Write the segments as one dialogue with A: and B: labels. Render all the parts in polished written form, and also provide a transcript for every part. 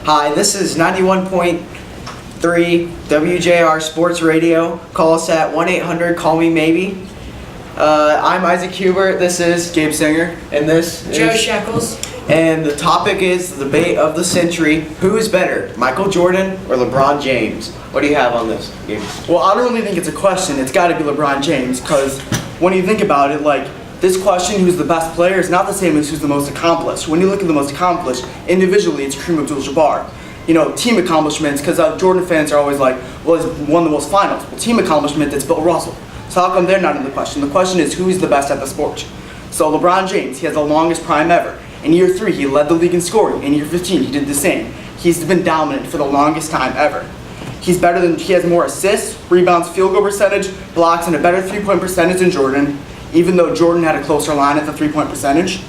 A: Hi, this is 91.3 WJR Sports Radio. Call us at 1-800-CALL-ME-MAYBE. I'm Isaac Hubert. This is Gabe Singer. And this
B: Joe
A: is
B: Shekels.
A: And the topic is the debate of the century. Who is better, Michael Jordan or LeBron James? What do you have on this, Gabe?
C: Well, I don't really think it's a question. It's got to be LeBron James, because when you think about it, like, this question, who's the best player, is not the same as who's the most accomplished. When you look at the most accomplished, individually, it's Kareem Abdul-Jabbar. You know, team accomplishments, because Jordan fans are always like, well, he's won the most finals. Well, team accomplishment, it's Bill Russell. So how come they're not in the question? The question is, who's the best at the sport? So LeBron James, he has the longest prime ever. In year 3, he led the league in scoring. In year 15, he did the same. He's been dominant for the longest time ever. He has more assists, rebounds, field goal percentage, blocks, and a better three-point percentage than Jordan. Even though Jordan had a closer line at the three-point percentage,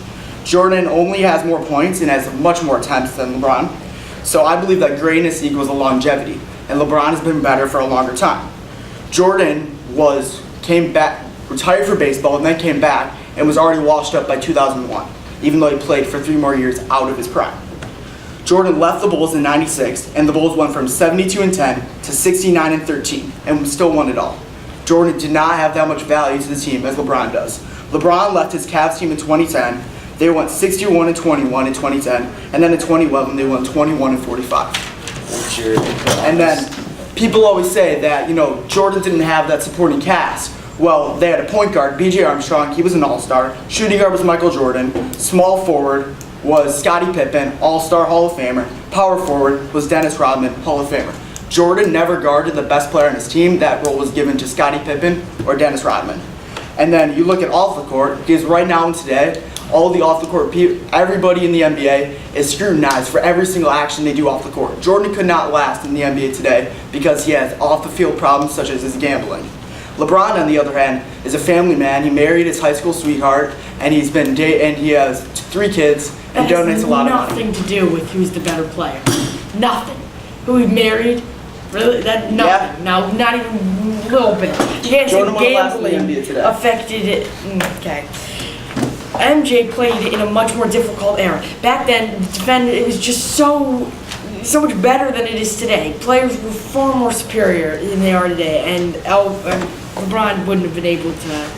C: Jordan only has more points and has much more attempts than LeBron. So I believe that greatness equals a longevity, and LeBron has been better for a longer time. Jordan came back, retired for baseball, and then came back and was already washed up by 2001, even though he played for 3 more years out of his prime. Jordan left the Bulls in '96, and the Bulls went from 72-10 to 69-13, and still won it all. Jordan did not have that much value to the team as LeBron does. LeBron left his Cavs team in 2010. They went 61-21 in 2010, and then in 2011 they went 21-45.
A: What's your input on
C: And
A: this?
C: then people always say that, Jordan didn't have that supporting cast. Well, they had a point guard, B.J. Armstrong. He was an all-star. Shooting guard was Michael Jordan. Small forward was Scottie Pippen, all-star Hall of Famer. Power forward was Dennis Rodman, Hall of Famer. Jordan never guarded the best player on his team. That role was given to Scottie Pippen or Dennis Rodman. And then you look at off the court, because right now and today, all the off the court people, everybody in the NBA is scrutinized for every single action they do off the court. Jordan could not last in the NBA today because he has off the field problems such as his gambling. LeBron, on the other hand, is a family man. He married his high school sweetheart, and he has 3 kids and donates a lot of money.
B: Nothing to do with who's the better player. Nothing. Who he married. Really? That nothing.
C: Yeah.
B: No, not even a little bit. You can't
C: Jordan won
B: say
C: the last in the
B: gambling
C: NBA today.
B: affected it. Okay. MJ played in a much more difficult era. Back then, it was just so much better than it is today. Players were far more superior than they are today, and LeBron wouldn't have been able to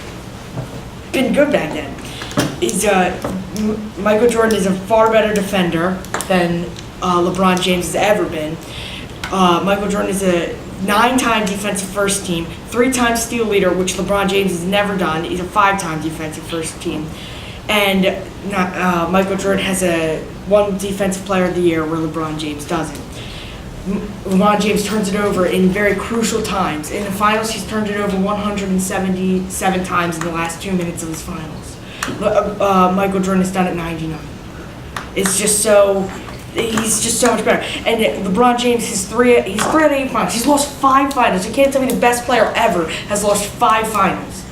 B: been good back then. Michael Jordan is a far better defender than LeBron James has ever been. Michael Jordan is a 9-time defensive first team, 3-time steal leader, which LeBron James has never done. He's a 5-time defensive first team. And Michael Jordan has one defensive player of the year where LeBron James doesn't. LeBron James turns it over in very crucial times. In the finals, he's turned it over 177 times in the last 2 minutes of his finals. Michael Jordan has done it 99. He's just so much better. And LeBron James, he's 3 out of 8 finals. He's lost 5 finals. You can't tell me the best player ever has lost 5 finals.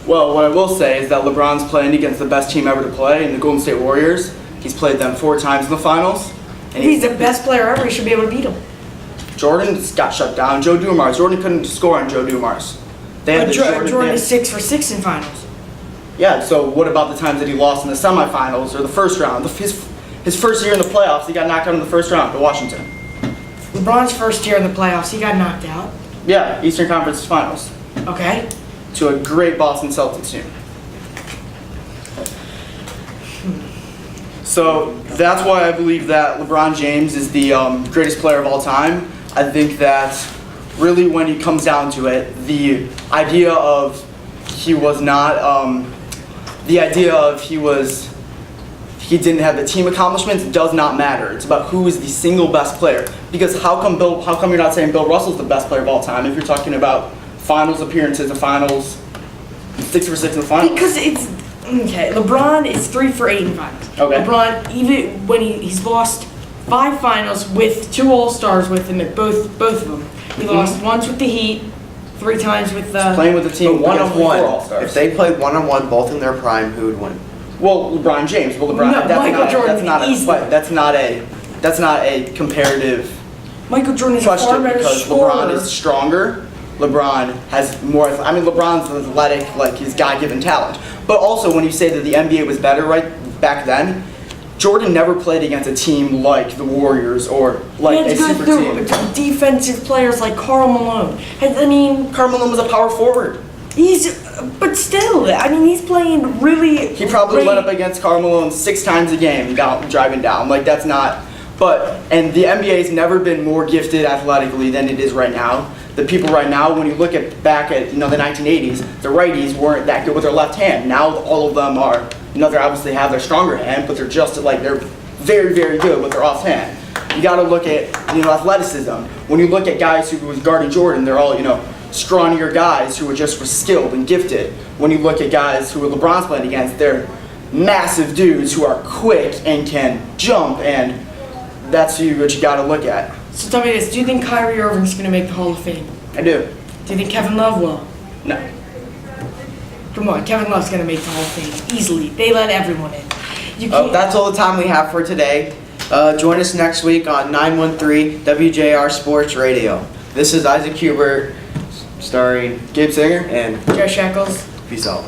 C: Well, what I will say is that LeBron's playing against the best team ever to play in the Golden State Warriors. He's played them 4 times in the finals.
B: And he's the best player ever. He should be able to beat him.
C: Jordan got shut down. Joe Dumars. Jordan couldn't score on Joe Dumars.
B: Jordan is 6 for 6 in finals.
C: Yeah, so what about the times that he lost in the semifinals or the first round? His first year in the playoffs, he got knocked out in the first round to Washington.
B: LeBron's first year in the playoffs, he got knocked out.
C: Yeah, Eastern Conference Finals.
B: Okay.
C: To a great Boston Celtics team. So that's why I believe that LeBron James is the greatest player of all time. I think that really when it comes down to it, the idea of he didn't have the team accomplishments does not matter. It's about who is the single best player. Because how come you're not saying Bill Russell's the best player of all time if you're talking about finals appearances, the finals, 6 for 6 in the finals?
B: Because it's okay. LeBron is 3 for 8 in finals.
C: Okay.
B: LeBron, even when he's lost 5 finals with 2 All-Stars with him at both of them. He lost once with the Heat, 3 times with the.
C: Playing with the team
A: But one-on-one.
C: All-Stars.
A: If they played one-on-one, both in their prime, who would win?
C: Well, LeBron James. Well, LeBron.
B: No, Michael Jordan, easily.
C: That's not a comparative
B: Michael Jordan is a
C: question
B: far better
C: because
B: scorer.
C: LeBron is stronger. LeBron has more. I mean, LeBron's athletic, like his God-given talent. But also, when you say that the NBA was better back then, Jordan never played against a team like the Warriors or like a super team.
B: Defensive players like Karl Malone. I mean,
C: Karl Malone was a power forward.
B: but still, I mean, he's playing really.
C: He probably
B: great.
C: went up against Karl Malone 6 times a game, driving down. Like that's not. And the NBA's never been more gifted athletically than it is right now. The people right now, when you look back at the 1980s, the righties weren't that good with their left hand. Now all of them are. They obviously have their stronger hand, but they're they're very, very good with their off hand. You got to look at athleticism. When you look at guys who was guarding Jordan, they're all scrawnier guys who were skilled and gifted. When you look at guys who LeBron's playing against, they're massive dudes who are quick and can jump, and that's what you got to look at.
B: So tell me this: do you think Kyrie Irving's going to make the Hall of Fame?
C: I do.
B: Do you think Kevin Love will?
C: No.
B: Come on, Kevin Love's going to make the Hall of Fame easily. They let everyone in. You can't.
A: That's all the time we have for today. Join us next week on 913 WJR Sports Radio. This is Isaac Hubert, starring Gabe Singer, and
B: Joe Shackles.
A: peace out.